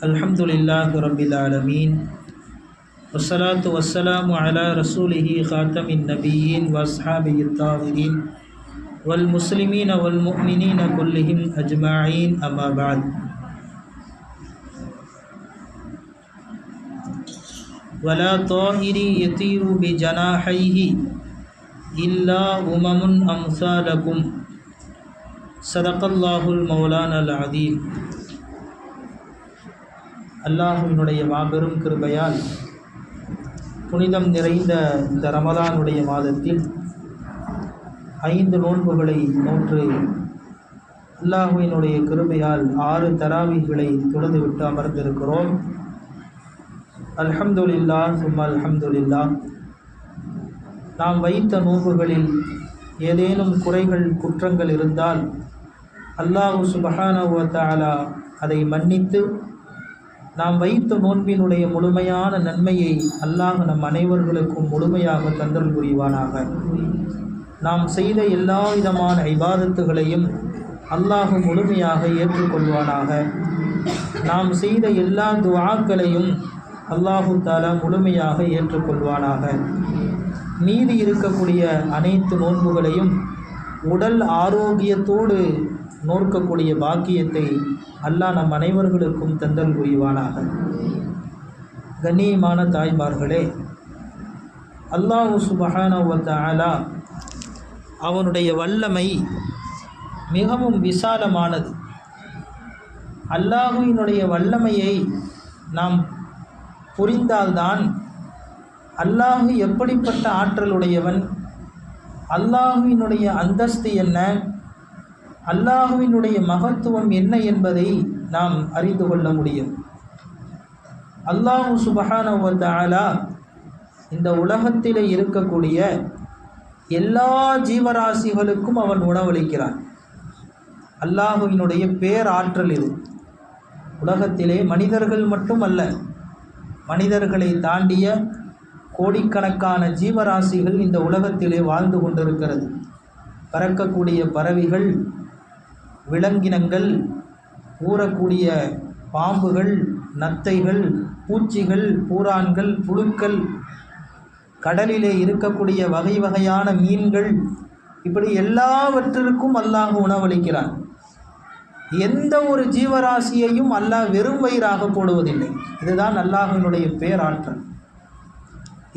அல்ஹம்துலில்லாஹி ரப்பில் ஆலமீன் வஸ்ஸலாத்து வஸ்ஸலாமு அலா ரசூலிஹி காத்தமின் நபியீன் வஸ்ஹாபிஹி தாஹிரீன் வல் முஸ்லிமீன வல் முஃமினீன குல்லிஹிம் அஜ்மஈன் அம்மா பஅத். வலா தாயிரி யதீரு பிஜனாஹைஹி இல்லா உமமுன் அம்சாலகும். சதகல்லாஹுல் மௌலானல் அதீம். அல்லாஹுவினுடைய மாபெரும் கிருபையால் புனிதம் நிறைந்த இந்த ரமலானுடைய மாதத்தில் 5 நோன்புகளை நோற்று அல்லாஹுவினுடைய கிருபையால் 6 தராவீகளை தொழுதுவிட்டு அமர்ந்திருக்கிறோம். அல்ஹம்துலில்லாஹ் சும்மா அல்ஹம்துலில்லாஹ். நாம் வைத்த நோன்புகளில் ஏதேனும் குறைகள் குற்றங்கள் இருந்தால் அல்லாஹு சுப்ஹானஹு வ தஆலா அதை மன்னித்து நாம் வைத்த நோன்பினுடைய முழுமையான நன்மையை அல்லாஹ் நம் அனைவர்களுக்கும் முழுமையாக தந்தல் புரிவானாக. நாம் செய்த எல்லா விதமான இபாதத்துகளையும் அல்லாஹ் முழுமையாக ஏற்றுக்கொள்வானாக. நாம் செய்த எல்லா துஆக்களையும் அல்லாஹு தஆலா முழுமையாக ஏற்றுக்கொள்வானாக. மீதி இருக்கக்கூடிய அனைத்து நோன்புகளையும் உடல் ஆரோக்கியத்தோடு நோக்கக்கூடிய பாக்கியத்தை அல்லாஹ் நம் அனைவர்களுக்கும் தந்தல் புரிவானாக. கண்ணியமான தாய்மார்களே, அல்லாஹு சுப்ஹானஹு வ தஆலா அவனுடைய வல்லமை மிகவும் விசாலமானது. அல்லாஹுவினுடைய வல்லமையை நாம் புரிந்தால்தான் அல்லாஹு எப்படிப்பட்ட ஆற்றலுடையவன், அல்லாஹுவினுடைய அந்தஸ்து என்ன, அல்லாஹுவினுடைய மகத்துவம் என்ன என்பதை நாம் அறிந்து கொள்ள முடியும். அல்லாஹு சுப்ஹானஹு வ தஆலா இந்த உலகத்திலே இருக்கக்கூடிய எல்லா ஜீவராசிகளுக்கும் அவன் உணவளிக்கிறான். அல்லாஹுவினுடைய பேராற்றல் இது. உலகத்திலே மனிதர்கள் மட்டுமல்ல, மனிதர்களை தாண்டிய கோடிக்கணக்கான ஜீவராசிகள் இந்த உலகத்திலே வாழ்ந்து கொண்டிருக்கிறது. பறக்கக்கூடிய பறவைகள், விலங்கினங்கள், ஊறக்கூடிய பாம்புகள், நத்தைகள், பூச்சிகள், பூரான்கள், புழுக்கள், கடலிலே இருக்கக்கூடிய வகை வகையான மீன்கள், இப்படி எல்லாவற்றிற்கும் அல்லாஹ் உணவளிக்கிறான். எந்த ஒரு ஜீவராசியையும் அல்லாஹ் வெறும் வயிறாக போடுவதில்லை. இதுதான் அல்லாஹ்வினுடைய பேராற்றல்.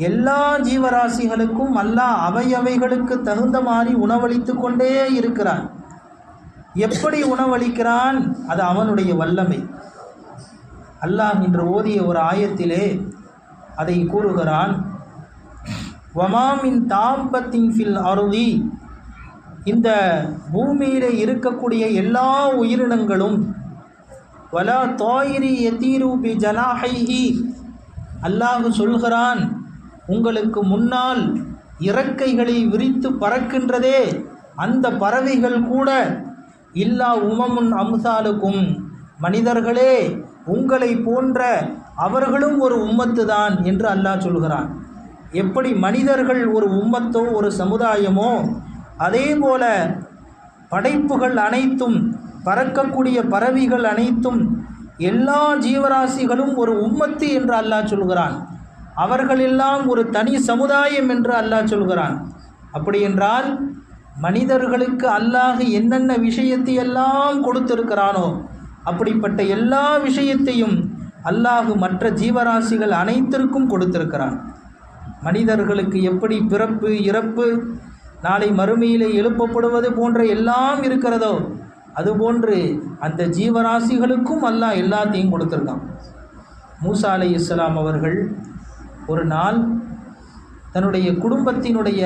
எல்லா ஜீவராசிகளுக்கும் அல்லாஹ் அவையவைகளுக்கு தகுந்த மாதிரி உணவளித்து கொண்டே இருக்கிறான். எப்படி உணவளிக்கிறான்? அது அவனுடைய வல்லமை. அல்லாஹ் இன்று ஓதிய ஒரு ஆயத்திலே அதை கூறுகிறான். வமா மின் தாப்பத்தின் ஃபில் அர்தி, இந்த பூமியிலே இருக்கக்கூடிய எல்லா உயிரினங்களும் வலா தாயிரி யதீரு பி ஜனாஹைஹி, அல்லாஹ் சொல்கிறான், உங்களுக்கு முன்னால் இறக்கைகளை விரித்து பறக்கின்றதே அந்த பறவைகள் கூட இல்லா உமமுன் அம்சாலுக்கும், மனிதர்களே உங்களை போன்ற அவர்களும் ஒரு உம்மத்து தான் என்று அல்லாஹ் சொல்கிறான். எப்படி மனிதர்கள் ஒரு உம்மத்தோ ஒரு சமுதாயமோ, அதே போல படைப்புகள் அனைத்தும், பறக்கக்கூடிய பறவைகள் அனைத்தும், எல்லா ஜீவராசிகளும் ஒரு உம்மத்து என்று அல்லாஹ் சொல்கிறான். அவர்களெல்லாம் ஒரு தனி சமுதாயம் என்று அல்லாஹ் சொல்கிறான். அப்படி என்றால் மனிதர்களுக்கு அல்லாஹ் என்னென்ன விஷயத்தை எல்லாம் கொடுத்திருக்கிறானோ அப்படிப்பட்ட எல்லா விஷயத்தையும் அல்லாஹ் மற்ற ஜீவராசிகள் அனைத்திற்கும் கொடுத்திருக்கிறான். மனிதர்களுக்கு எப்படி பிறப்பு, இறப்பு, நாளை மறுமையிலே எழுப்பப்படுவது போன்ற எல்லாம் இருக்கிறதோ அதுபோன்று அந்த ஜீவராசிகளுக்கும் அல்லாஹ் எல்லாத்தையும் கொடுத்திருக்கான். மூசா அலைஹிஸ்ஸலாம் அவர்கள் ஒரு நாள் தன்னுடைய குடும்பத்தினுடைய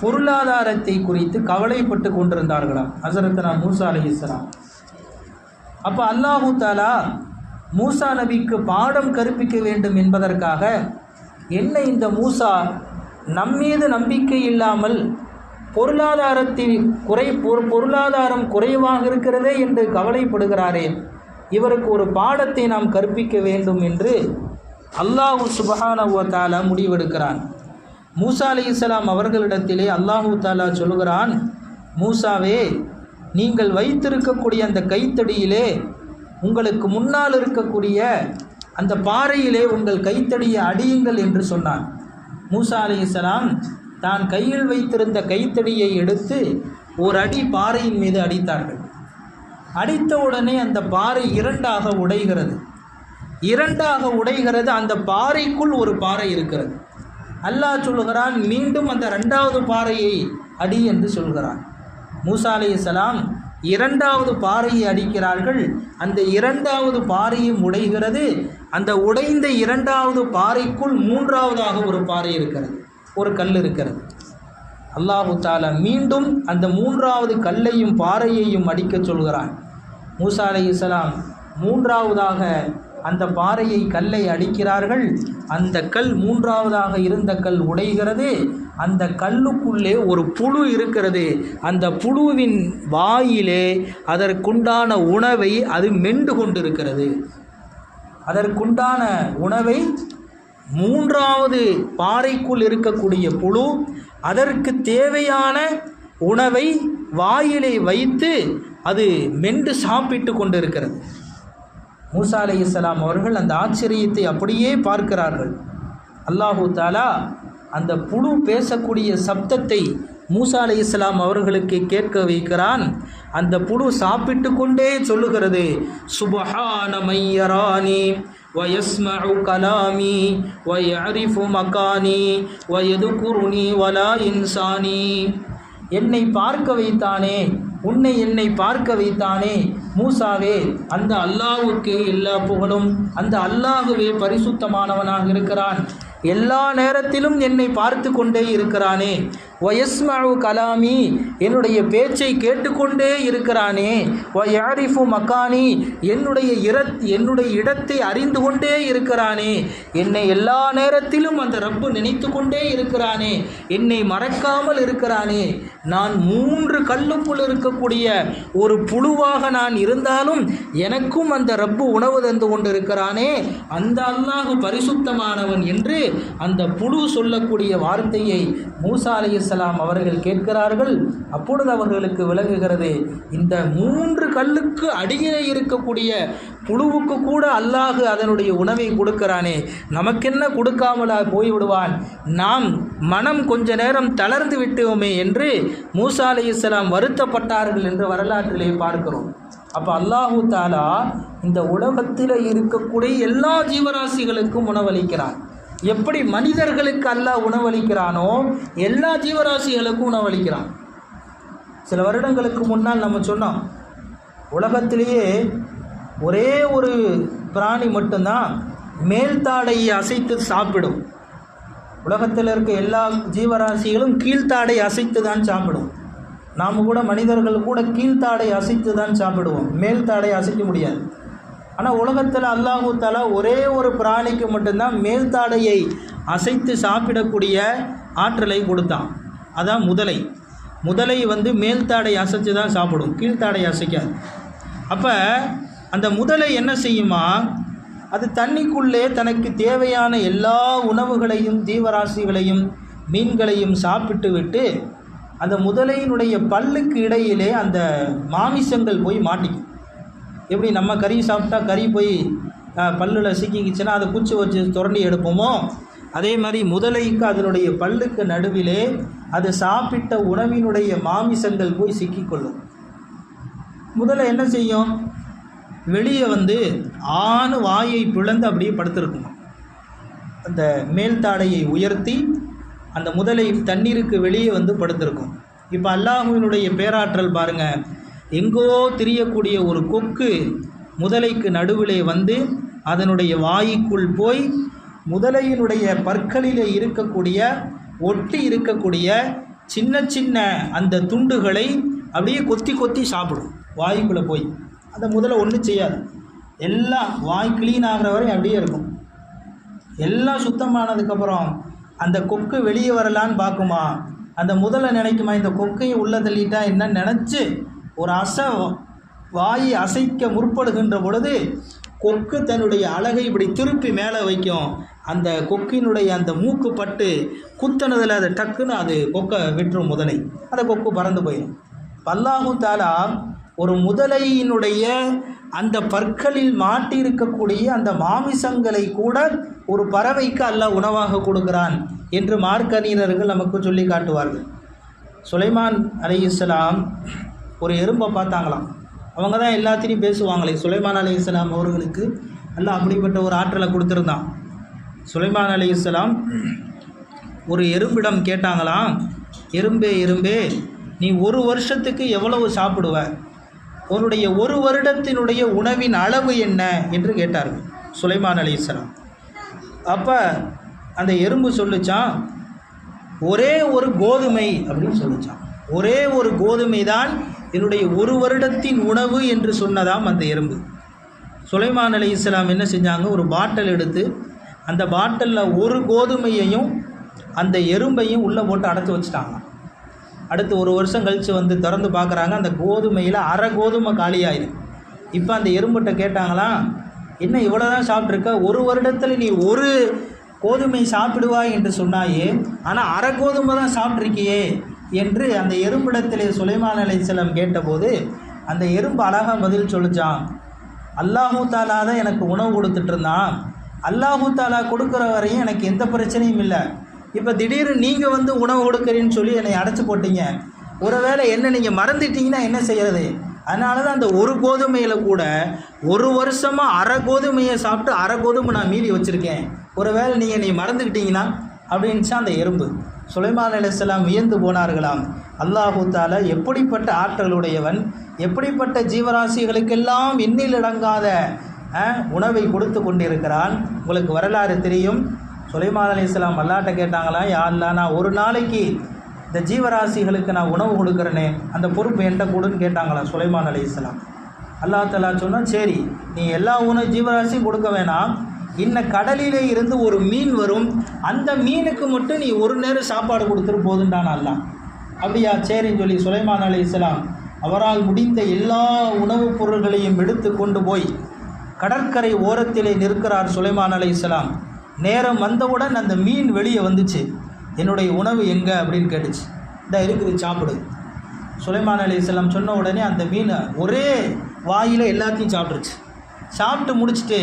பொருளாதாரத்தை குறித்து கவலைப்பட்டு கொண்டிருந்தார்களாம் ஹஸரத்னா மூசா அலைஹிஸ்ஸலாம். அப்போ அல்லாஹு தஆலா மூசா நபிக்கு பாடம் கற்பிக்க வேண்டும் என்பதற்காக, என்ன இந்த மூசா நம்மீது நம்பிக்கை இல்லாமல் பொருளாதாரம் குறைவாக இருக்கிறதே என்று கவலைப்படுகிறாரே, இவருக்கு ஒரு பாடத்தை நாம் கற்பிக்க வேண்டும் என்று அல்லாஹு சுப்ஹானஹு வ தஆலா முடிவெடுக்கிறான். மூசா அலைஹிஸ்ஸலாம் அவர்களிடத்திலே அல்லாஹு தஆலா சொல்கிறான், மூசாவே நீங்கள் வைத்திருக்கக்கூடிய அந்த கைத்தடியிலே உங்களுக்கு முன்னால் இருக்கக்கூடிய அந்த பாறையிலே உங்கள் கைத்தடியை அடியுங்கள் என்று சொன்னான். மூசா அலைஹிஸ்ஸலாம் தான் கையில் வைத்திருந்த கைத்தடியை எடுத்து ஒரு அடி பாறையின் மீது அடித்தார்கள். அடித்தவுடனே அந்த பாறை இரண்டாக உடைகிறது. அந்த பாறைக்குள் ஒரு பாறை இருக்கிறது. அல்லாஹ் சொல்கிறான், மீண்டும் அந்த இரண்டாவது பாறையை அடி என்று சொல்கிறான். மூசா அலைஹிஸ்ஸலாம் இரண்டாவது பாறையை அடிக்கிறார்கள். அந்த இரண்டாவது பாறையும் உடைகிறது. அந்த உடைந்த இரண்டாவது பாறைக்குள் மூன்றாவதாக ஒரு பாறை இருக்கிறது, ஒரு கல் இருக்கிறது. அல்லாஹு தஆலா மீண்டும் அந்த மூன்றாவது கல்லையும் பாறையையும் அடிக்க சொல்கிறான். மூசா அலைஹிஸ்ஸலாம் மூன்றாவதாக அந்த பாறையை கல்லை அடிக்கிறார்கள். அந்த கல் மூன்றாவதாக இருந்த கல் உடைகிறது. அந்த கல்லுக்குள்ளே ஒரு புழு இருக்கிறது. அந்த புழுவின் வாயிலே அதற்குண்டான உணவை அது மென்று கொண்டிருக்கிறது. அதற்குண்டான உணவை மூன்றாவது பாறைக்குள் இருக்கக்கூடிய புழு அதற்கு தேவையான உணவை வாயிலை வைத்து அது மென்று சாப்பிட்டு கொண்டிருக்கிறது. மூசா அலைஹிஸ்ஸலாம் அவர்கள் அந்த ஆச்சரியத்தை அப்படியே பார்க்கிறார்கள். அல்லாஹு தஆலா அந்த புழு பேசக்கூடிய சப்தத்தை மூசா அலைஹிஸ்ஸலாம் அவர்களுக்கு கேட்க வைக்கிறான். அந்த புழு சாப்பிட்டு கொண்டே சொல்லுகிறது, சுப்ஹான மையரானி வயஸ்மஉ கலாமி வயஅரிஃபு மகானி வயதுகுருனி வலா இன்சானி. என்னை பார்க்க வைத்தானே, என்னை பார்க்க வைத்தானே மூசாவே, அந்த அல்லாஹ்வுக்கே எல்லா புகழும். அந்த அல்லாஹ்வே பரிசுத்தமானவனாக இருக்கிறான். எல்லா நேரத்திலும் என்னை பார்த்து கொண்டே இருக்கிறானே. வயஸ்மஉ கலாமி, என்னுடைய பேச்சை கேட்டுக்கொண்டே இருக்கிறானே. வயஅரிஃபு மகானி, என்னுடைய இடத்தை அறிந்து கொண்டே இருக்கிறானே. என்னை எல்லா நேரத்திலும் அந்த ரப்பு நினைத்து கொண்டே இருக்கிறானே. என்னை மறக்காமல் இருக்கிறானே. நான் 3 கல்லுக்குள் இருக்கக்கூடிய ஒரு புழுவாக நான் இருந்தாலும் எனக்கும் அந்த ரப்பு உணவு தந்து கொண்டிருக்கிறானே. அந்த அல்லாஹ் பரிசுத்தமானவன் என்று அந்த புழு சொல்லக்கூடிய வார்த்தையை மூசா அலைஹிஸ்ஸலாம் அவர்கள் கேட்கிறார்கள். அப்பொழுது அவர்களுக்கு விளங்குகிறது, இந்த 3 கல்லுக்கு அடியே இருக்கக்கூடிய புழுவுக்கு கூட அல்லாஹ் அதனுடைய உணவை கொடுக்கிறானே, நமக்கென்ன கொடுக்காமலா போய்விடுவான்? நாம் மனம் கொஞ்ச நேரம் தளர்ந்து விட்டோமே என்று மூசா அலைஹிஸ்ஸலாம் வருத்தப்பட்டார்கள் என்று வரலாற்றிலே பார்க்கிறோம். அப்போ அல்லாஹு தஆலா இந்த உலகத்தில் இருக்கக்கூடிய எல்லா ஜீவராசிகளுக்கும் உணவளிக்கிறான். எப்படி மனிதர்களுக்கு அல்லாஹ் உணவளிக்கிறானோ எல்லா ஜீவராசிகளுக்கும் உணவளிக்கிறான். சில வருடங்களுக்கு முன்னால் நம்ம சொன்னோம், உலகத்திலேயே ஒரே ஒரு பிராணி மட்டும்தான் மேல்தாடையை அசைத்து சாப்பிடும். உலகத்தில் இருக்க எல்லா ஜீவராசிகளும் கீழ்த்தாடை அசைத்து தான் சாப்பிடும். நாம் கூட மனிதர்கள் கூட கீழ்த்தாடை அசைத்து தான் சாப்பிடுவோம், மேல்தாடை அசைக்க முடியாது. ஆனால் உலகத்தில் அல்லாஹு தஆலா ஒரே ஒரு பிராணிக்கு மட்டும்தான் மேல்தாடையை அசைத்து சாப்பிடக்கூடிய ஆற்றலை கொடுத்தான். அதான் முதலை. முதலை மேல்தாடை அசைத்து தான் சாப்பிடும், கீழ்த்தாடை அசைக்காது. அப்போ அந்த முதலை என்ன செய்யுமா, அது தண்ணிக்குள்ளே தனக்கு தேவையான எல்லா உணவுகளையும் ஜீவராசிகளையும் மீன்களையும் சாப்பிட்டு விட்டு அந்த முதலையினுடைய பல்லுக்கு இடையிலே அந்த மாமிசங்கள் போய் மாட்டிக்கும். எப்படி நம்ம கறி சாப்பிட்டா கறி போய் பல்லில் சிக்கிக்கிச்சுன்னா அதை குச்சி வச்சு சுரண்டி எடுப்போமோ, அதே மாதிரி முதலைக்கு அதனுடைய பல்லுக்கு நடுவிலே அது சாப்பிட்ட உணவினுடைய மாமிசங்கள் போய் சிக்கிக்கொள்ளும். முதல்ல என்ன செய்யும், வெளியே ஆணு வாயை பிளந்து அப்படியே படுத்திருக்கணும். அந்த மேல்தாடையை உயர்த்தி அந்த முதலை தண்ணீருக்கு வெளியே படுத்திருக்கும். இப்போ அல்லாஹ்வினுடைய பேராற்றல் பாருங்கள், எங்கோ திரியக்கூடிய ஒரு கொக்கு முதலைக்கு நடுவிலே அதனுடைய வாய்க்குள் போய் முதலையினுடைய பற்களிலே இருக்கக்கூடிய ஒட்டி இருக்கக்கூடிய சின்ன சின்ன அந்த துண்டுகளை அப்படியே கொத்தி கொத்தி சாப்பிடும். வாய்க்குள்ளே போய் அந்த முதலை ஒன்றும் செய்யாது, எல்லாம் வாய் க்ளீன் ஆகிற வரை அப்படியே இருக்கும். எல்லாம் சுத்தமானதுக்கப்புறம் அந்த கொக்கு வெளியே வரலான்னு பார்க்குமா, அந்த முதலை நினைக்குமா இந்த கொக்கையை உள்ளே தள்ளிட்டா என்ன நினச்சி ஒரு வாயை அசைக்க முற்படுகின்ற பொழுது கொக்கு தன்னுடைய அலகை இப்படி திருப்பி மேலே வைக்கும். அந்த கொக்கினுடைய அந்த மூக்கு பட்டு குத்தனதில் அதை டக்குன்னு அது கொக்கை விட்டுரும் முதலை, அந்த கொக்கு பறந்து போயிடும். அல்லாஹு தாலா ஒரு முதலையினுடைய அந்த பற்களில் மாட்டியிருக்கக்கூடிய அந்த மாமிசங்களை கூட ஒரு பறவைக்கு அல்லாஹ் உணவாக கொடுக்கிறான் என்று மார்க்கறிஞர்கள் நமக்கு சொல்லி காட்டுவார்கள். சுலைமான் அலைஹிஸ்ஸலாம் ஒரு எறும்பை பார்த்தாங்களாம். அவங்க தான் எல்லாத்தையும் பேசுவாங்களே. சுலைமான் அலைஹிஸ்ஸலாம் அவர்களுக்கு அல்லாஹ் அப்படிப்பட்ட ஒரு ஆற்றலை கொடுத்துருந்தான். சுலைமான் அலைஹிஸ்ஸலாம் ஒரு எறும்பிடம் கேட்டாங்களாம், எறும்பே எறும்பே, நீ ஒரு வருஷத்துக்கு எவ்வளவு சாப்பிடுவ, உன்னுடைய ஒரு வருடத்தினுடைய உணவின் அளவு என்ன என்று கேட்டார்கள் சுலைமான் அலைஹிஸ்ஸலாம். அப்போ அந்த எறும்பு சொல்லிச்சான், ஒரே ஒரு கோதுமை அப்படின்னு சொல்லிச்சான். ஒரே ஒரு கோதுமை தான் என்னுடைய ஒரு வருடத்தின் உணவு என்று சொன்னதாம் அந்த எறும்பு. சுலைமான் அலைஹிஸ்ஸலாம் என்ன செஞ்சாங்க, ஒரு பாட்டில் எடுத்து அந்த பாட்டிலில் ஒரு கோதுமையையும் அந்த எறும்பையும் உள்ளே போட்டு அடைச்சி வச்சுட்டாங்க. அடுத்து ஒரு வருஷம் கழித்து வந்து திறந்து பார்க்குறாங்க, அந்த கோதுமையில் அரை கோதுமை காலியாயிருக்கு. இப்போ அந்த எறும்புகிட்ட கேட்டாங்களாம், என்ன இவ்வளோ தான் சாப்பிட்ருக்க, ஒரு வருடத்தில் நீ ஒரு கோதுமை சாப்பிடுவாய் என்று சொன்னாயே, ஆனால் அரை கோதுமை தான் சாப்பிட்ருக்கியே என்று அந்த எறும்பிடத்திலே சுலைமான் அலைஹிஸ்ஸலாம் கேட்டபோது அந்த எறும்பு அழகாக பதில் சொல்லிச்சான், அல்லாஹு தாலா தான் எனக்கு உணவு கொடுத்துட்டு இருந்தான், அல்லாஹு தாலா கொடுக்குற வரையும் எனக்கு எந்த பிரச்சனையும் இல்லை. இப்போ திடீர்னு நீங்கள் வந்து உணவு கொடுக்குறீன்னு சொல்லி என்னை அடைச்சி போட்டீங்க, ஒருவேளை என்ன நீங்கள் மறந்துட்டீங்கன்னா என்ன செய்கிறது? அதனால தான் அந்த ஒரு கோதுமையில் கூட ஒரு வருஷமாக அரை கோதுமையை சாப்பிட்டு அரை கோதுமை நான் மீதி வச்சுருக்கேன், ஒருவேளை நீங்கள் நீ மறந்துக்கிட்டீங்கன்னா அப்படின்ச்சா அந்த எறும்பு. சுலைமான் அலைஹிஸ்ஸலாம் வியந்து போனார்களாம், அல்லாஹு தாலா எப்படிப்பட்ட ஆற்றலுடையவன், எப்படிப்பட்ட ஜீவராசிகளுக்கெல்லாம் எண்ணிலடங்காத உணவை கொடுத்து கொண்டிருக்கிறான். உங்களுக்கு வரலாறு தெரியும். சுலைமான் அலைஹிஸ்ஸலாம் அல்லாஹ்ட்ட கேட்டாங்களா, யா அல்லாஹ், நான் ஒரு நாளைக்கு இந்த ஜீவராசிகளுக்கு நான் உணவு கொடுக்குறேனே, அந்த பொறுப்பு என்கிட்ட கொடுன்னு கேட்டாங்களா சுலைமான் அலைஹிஸ்ஸலாம். அல்லாஹ் தஆலா சொன்னால், சரி நீ எல்லா ஜீவராசியும் கொடுக்க வேணாம், கடலிலே இருந்து ஒரு மீன் வரும், அந்த மீனுக்கு மட்டும் நீ ஒரு நேரம் சாப்பாடு கொடுத்துட்டு போதுண்டான் அல்லாஹ். அப்படியா, சரின்னு சொல்லி சுலைமான் அலைஹிஸ்ஸலாம் அவரால் முடிந்த எல்லா உணவுப் பொருள்களையும் எடுத்து கொண்டு போய் கடற்கரை ஓரத்திலே நிற்கிறார் சுலைமான் அலைஹிஸ்ஸலாம். நேரம் வந்தவுடன் அந்த மீன் வெளியே வந்துச்சு, என்னுடைய உணவு எங்கே அப்படின்னு கேட்டுச்சு. இந்த இருக்குது சாப்பிடு. சுலைமான் அலைஹிஸ்ஸலாம் சொன்ன உடனே அந்த மீன் ஒரே வாயில் எல்லாத்தையும் சாப்பிட்ருச்சு. சாப்பிட்டு முடிச்சுட்டு,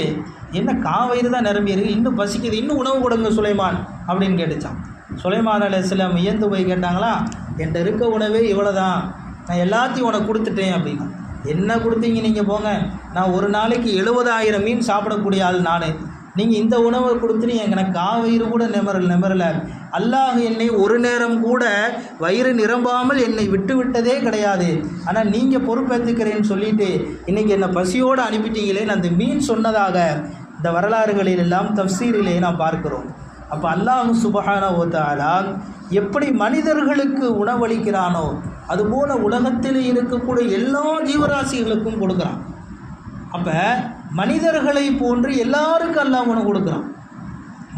என்ன காவயிறு தான் நிரம்பி இருக்கு, இன்னும் பசிக்குது, இன்னும் உணவு கொடுங்க சுலைமான் அப்படின்னு கேட்டுச்சான். சுலைமான் அலைஹிஸ்ஸலாம் வியந்து போய் கேட்டாங்களா, என்கிட்ட இருக்க உணவே இவ்வளோ தான், நான் எல்லாத்தையும் உனக்கு கொடுத்துட்டேன் அப்படின்னா. என்ன கொடுத்தீங்க நீங்கள் போங்க, நான் ஒரு நாளைக்கு 70,000 மீன் சாப்பிடக்கூடிய ஆள் நான், நீங்கள் இந்த உணவை கொடுத்துட்டு எனக்கு காவயிறு கூட நிமரலை. அல்லாஹ் என்னை ஒரு நேரம் கூட வயிறு நிரம்பாமல் என்னை விட்டு விட்டதே கிடையாது, ஆனால் நீங்கள் பொறுப்பேற்றுக்கிறேன்னு சொல்லிட்டு இன்றைக்கி என்னை பசியோடு அனுப்பிட்டீங்களேன்னு அந்த மீன் சொன்னதாக இந்த வரலாறுகளிலெல்லாம் தஃப்சீரிலே நாம் பார்க்கிறோம். அப்போ அல்லாஹ் சுப்ஹானஹு வ தஆலா எப்படி மனிதர்களுக்கு உணவளிக்கிறானோ அதுபோல் உலகத்தில் இருக்கக்கூடிய எல்லா ஜீவராசிகளுக்கும் கொடுக்குறான். அப்போ மனிதர்களை போன்று எல்லாருக்கும் அல்லாஹ் உணவு கொடுக்குறான்.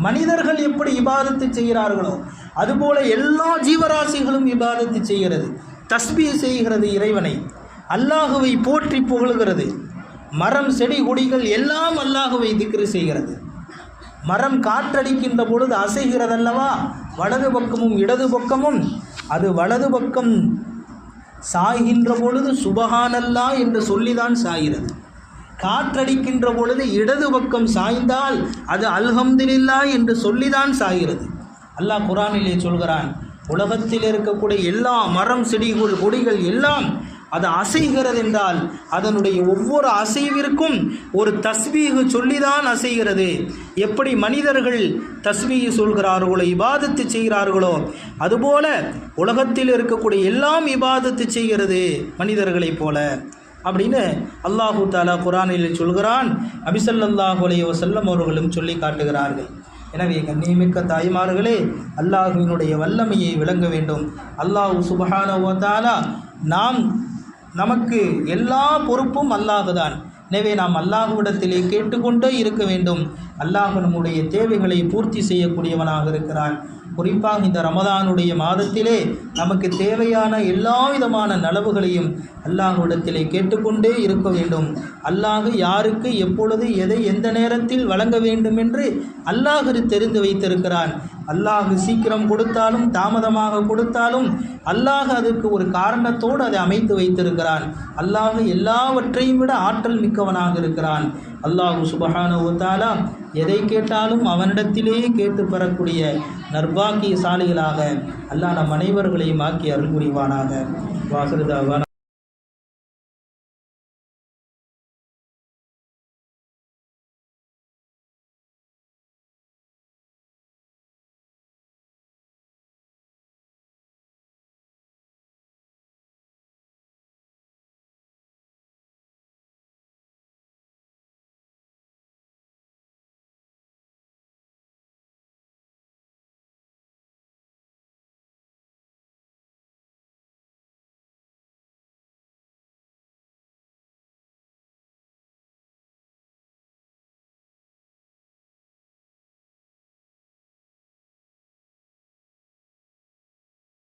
மனிதர்கள் எப்படி இபாதத்து செய்கிறார்களோ அதுபோல எல்லா ஜீவராசிகளும் இபாதத்து செய்கிறது, தஸ்பீஹ் செய்கிறது, இறைவனை அல்லாஹுவை போற்றி புகழுகிறது. மரம் செடி கொடிகள் எல்லாம் அல்லாஹுவை திக்ரு செய்கிறது. மரம் காற்றடிக்கின்ற பொழுது அசைகிறதல்லவா, வலது பக்கமும் இடது பக்கமும், அது வலது பக்கம் சாய்கின்ற பொழுது சுபஹானல்லாஹ் என்று சொல்லிதான் சாய்கிறது. காற்றடிக்கின்ற பொழுது இடது பக்கம் சாய்ந்தால் அது அல்ஹம்துலில்லாஹ் என்று சொல்லிதான் சாய்கிறது. அல்லாஹ் குர்ஆனிலே சொல்கிறான், உலகத்தில் இருக்கக்கூடிய எல்லா மரம் செடிகள் கொடிகள் எல்லாம் அது அசைகிறது என்றால் அதனுடைய ஒவ்வொரு அசைவிற்கும் ஒரு தஸ்பீஹ் சொல்லிதான் அசைகிறது. எப்படி மனிதர்கள் தஸ்பீஹ் சொல்கிறார்களோ இபாதத்து செய்கிறார்களோ அதுபோல உலகத்தில் இருக்கக்கூடிய எல்லாம் இபாதத்து செய்கிறது மனிதர்களைப் போல அப்படின்னு அல்லாஹு தஆலா குர்ஆனில் சொல்கிறான். நபி ஸல்லல்லாஹு அலைஹி வஸல்லம் அவர்களும் சொல்லி காட்டுகிறார்கள். எனவே கண்ணியமிக்க தாய்மார்களே, அல்லாஹ்வினுடைய வல்லமையை விளங்க வேண்டும். அல்லாஹ் சுப்ஹானஹு வ தஆலா நமக்கு எல்லா பொறுப்பும் அல்லாஹுதான். எனவே நாம் அல்லாஹ்விடத்திலே கேட்டுக்கொண்டே இருக்க வேண்டும். அல்லாஹ் நம்முடைய தேவைகளை பூர்த்தி செய்யக்கூடியவனாக இருக்கிறான். குறிப்பாக இந்த ரமதானுடைய மாதத்திலே நமக்கு தேவையான எல்லா விதமான நலவுகளையும் அல்லாஹ்விடத்திலே கேட்டுக்கொண்டே இருக்க வேண்டும். அல்லாஹ் யாருக்கு எப்பொழுது எதை எந்த நேரத்தில் வழங்க வேண்டும் என்று அல்லாஹ் தெரிந்து வைத்திருக்கிறான். அல்லாஹ் சீக்கிரம் கொடுத்தாலும் தாமதமாக கொடுத்தாலும் அல்லாஹ் அதற்கு ஒரு காரணத்தோடு அதை அமைத்து வைத்திருக்கிறான். அல்லாஹ் எல்லாவற்றையும் விட ஆற்றல் மிக்கவனாக இருக்கிறான். அல்லாஹ் சுப்ஹானஹு வ தஆலா எதை கேட்டாலும் அவனிடத்திலேயே கேட்டு பெறக்கூடிய நர்பாக்கியசாலிகளாக அல்லாஹ் நம் அனைவர்களையும் ஆக்கி அருள் புரிவானாக. வாஹிரு தஅவானா.